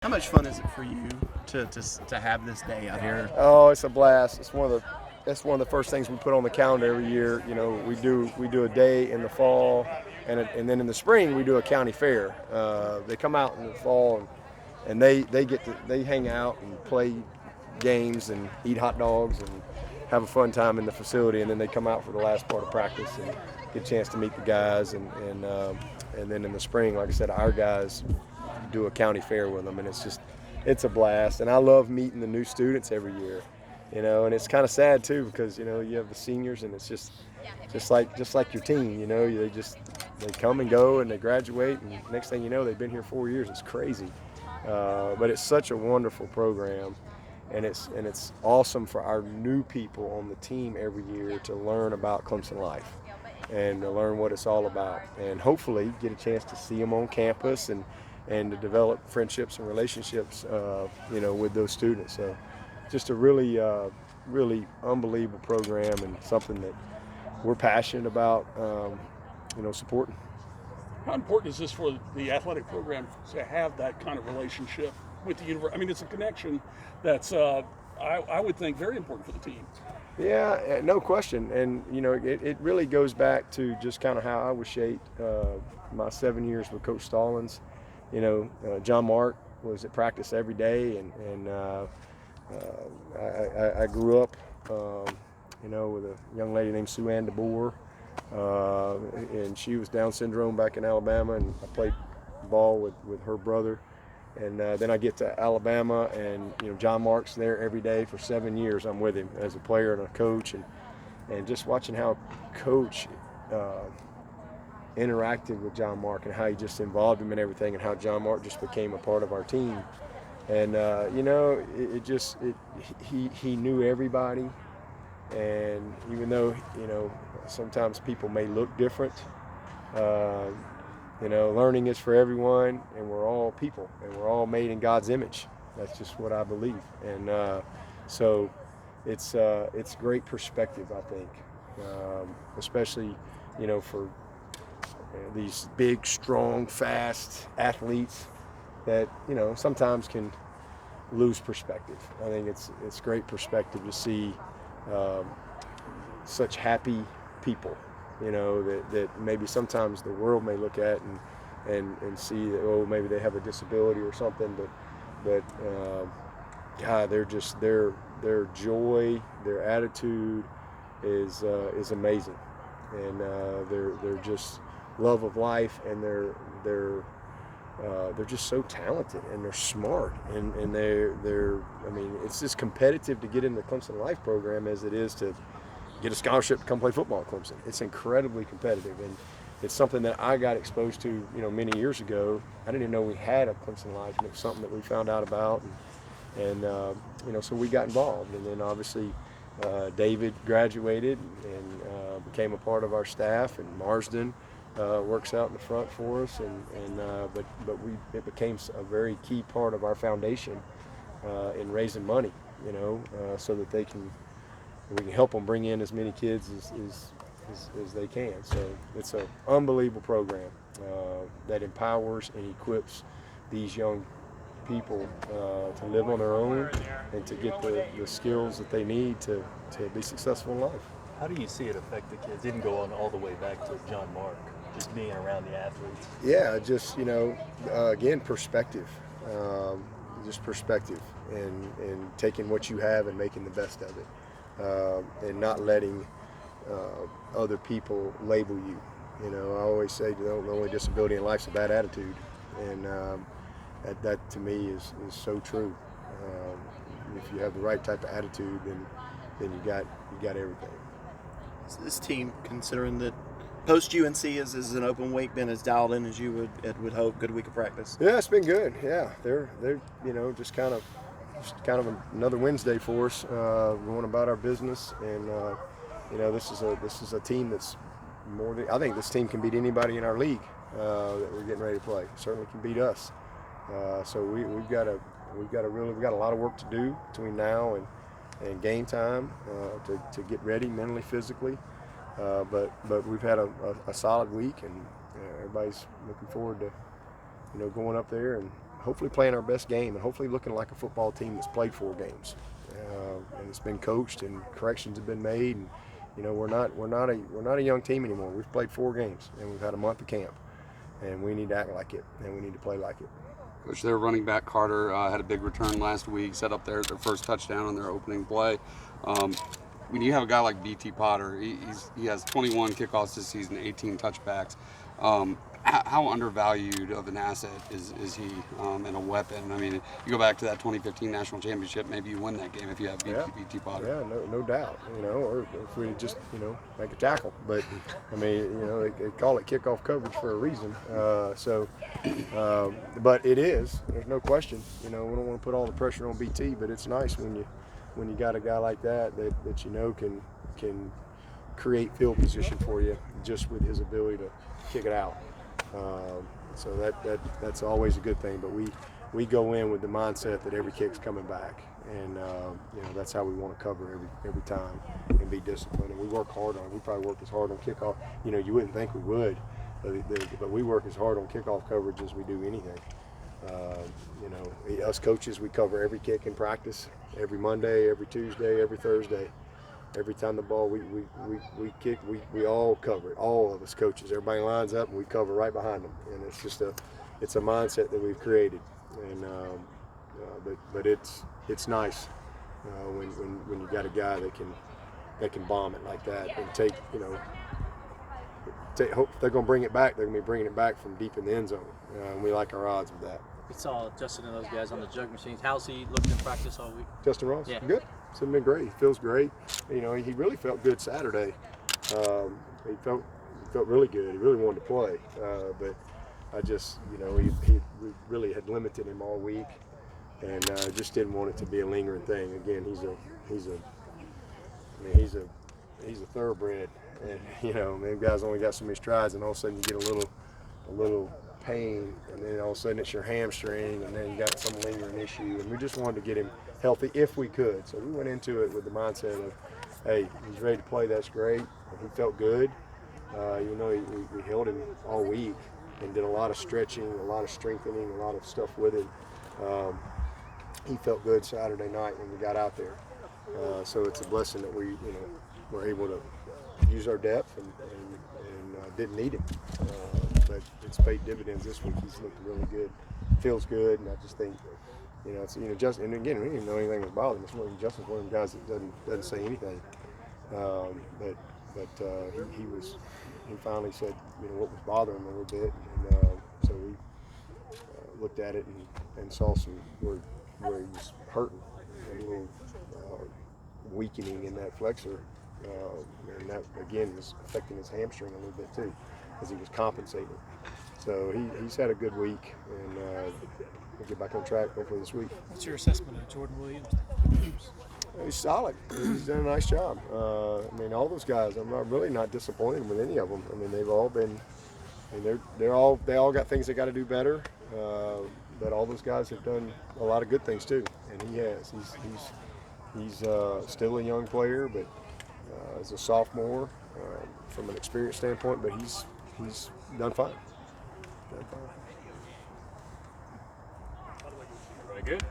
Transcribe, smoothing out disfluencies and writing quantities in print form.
How much fun is it for you to have this day out here? Oh, it's a blast. That's one of the first things we put on the calendar every year. You know, we do a day in the fall, and then in the spring we do a county fair. They come out in the fall and they hang out and play games and eat hot dogs and have a fun time in the facility, and then they come out for the last part of practice and get a chance to meet the guys, and then in the spring, like I said, our guys do a county fair with them, and it's a blast. And I love meeting the new students every year, and it's kind of sad too, because you have the seniors, and it's just like your team, they come and go and they graduate, and next thing you know, they've been here 4 years. It's crazy, but it's such a wonderful program, and it's awesome for our new people on the team every year to learn about Clemson Life and to learn what it's all about, and hopefully get a chance to see them on campus and to develop friendships and relationships, with those students. So just a really unbelievable program, and something that we're passionate about, supporting. How important is this for the athletic program to have that kind of relationship with the university? I mean, it's a connection that's, I would think, very important for the team. Yeah, no question. And, it really goes back to just kind of how I was shaped my 7 years with Coach Stallings. John Mark was at practice every day, and I grew up, with a young lady named Sue Ann DeBoer, and she was Down syndrome back in Alabama, and I played ball with her brother. And then I get to Alabama, and John Mark's there every day for 7 years. I'm with him as a player and a coach, and just watching how Coach interacted with John Mark and how he just involved him in everything, and how John Mark just became a part of our team. And he knew everybody, and even though sometimes people may look different, learning is for everyone, and we're all people, and we're all made in God's image. That's just what I believe, and so it's great perspective, I think, especially for these big, strong, fast athletes that sometimes can lose perspective. I think it's great perspective to see such happy people, that maybe sometimes the world may look at and see that, maybe they have a disability or something, but God, their joy, their attitude is amazing, and they're just love of life, and they're just so talented, and they're smart, and they're I mean, it's as competitive to get in the Clemson Life program as it is to get a scholarship to come play football at Clemson. It's incredibly competitive, and it's something that I got exposed to many years ago. I didn't even know we had a Clemson Life, and it was something that we found out about, and so we got involved. And then obviously David graduated and became a part of our staff, and Marsden works out in the front for us, but it became a very key part of our foundation in raising money, so that we can help them bring in as many kids as they can. So it's an unbelievable program that empowers and equips these young people to live on their own and to get the skills that they need to be successful in life. How do you see it affect the kids? Didn't go on all the way back to John Mark, just being around the athletes. Yeah, just again, perspective, just perspective, and taking what you have and making the best of it, and not letting other people label you. I always say the only disability in life is a bad attitude, and that to me is so true. If you have the right type of attitude, then you got everything. Is this team, considering that post UNC is an open week, been as dialed in as you would hope? Good week of practice. Yeah, it's been good. Yeah, they're just kind of another Wednesday for us, going about our business, and this is a team that's more than, I think this team can beat anybody in our league that we're getting ready to play. Certainly can beat us. So we've got a lot of work to do between now and game time to get ready mentally, physically. But we've had a solid week, and everybody's looking forward to going up there and hopefully playing our best game and hopefully looking like a football team that's played 4 games. And it's been coached and corrections have been made. And, you know, we're not a young team anymore. We've played 4 games and we've had a month of camp. And we need to act like it, and we need to play like it. Coach, their running back Carter had a big return last week, set up their first touchdown on their opening play. When you have a guy like BT Potter, he has 21 kickoffs this season, 18 touchbacks. How undervalued of an asset is he and a weapon? I mean, you go back to that 2015 national championship, maybe you win that game if you have BT Potter. Yeah, no doubt. You know, or if we just, you know, make a tackle. But I mean, you know, they call it kickoff coverage for a reason. But it is. There's no question. You know, we don't want to put all the pressure on BT, but it's nice when you got a guy like that you know can create field position for you just with his ability to kick it out. So that's always a good thing. But we go in with the mindset that every kick's coming back, and you know, that's how we want to cover every time and be disciplined. And we work hard on it. We probably work as hard on kickoff. You know, you wouldn't think we would, but we work as hard on kickoff coverage as we do anything. You know, us coaches, we cover every kick in practice, every Monday, every Tuesday, every Thursday. Every time the ball we kick, we all cover it. All of us coaches, everybody lines up and we cover right behind them. And it's just it's a mindset that we've created. And but it's nice when you got a guy that can bomb it like that and take, you know, hope they're going to bring it back. They're going to be bringing it back from deep in the end zone. And we like our odds with that. We saw Justin and those guys on the jug machines. How's he looking in practice all week? Justin Ross? Yeah. Good. It's been great. He feels great. You know, he really felt good Saturday. He felt really good. He really wanted to play. But I just, you know, we really had limited him all week, and just didn't want it to be a lingering thing. Again, he's a thoroughbred, and you know, man, guys only got so many strides, and all of a sudden you get a little pain, and then all of a sudden it's your hamstring, and then you got some lingering issue, and we just wanted to get him healthy if we could. So we went into it with the mindset of, hey, he's ready to play, that's great. He felt good. You know, we held him all week and did a lot of stretching, a lot of strengthening, a lot of stuff with him. He felt good Saturday night when we got out there. So it's a blessing that we were able to use our depth and didn't need him. But it's paid dividends this week. He's looked really good, feels good, and I just think, you know, it's, you know, Justin, and again, we didn't even know anything was bothering him. Justin's one of the guys that doesn't say anything. But he finally said, you know, what was bothering him a little bit, and so we looked at it and saw some where he was hurting, and a little weakening in that flexor, and that again was affecting his hamstring a little bit too, as he was compensating. So he's had a good week, and we'll get back on track hopefully this week. What's your assessment of Jordan Williams? He's solid. He's done a nice job. I mean, all those guys, I'm really not disappointed with any of them. I mean, they've all been, I mean, they all got things they got to do better. But all those guys have done a lot of good things too, and he has. He's still a young player, but as a sophomore, from an experience standpoint, but he's done fine. Very good.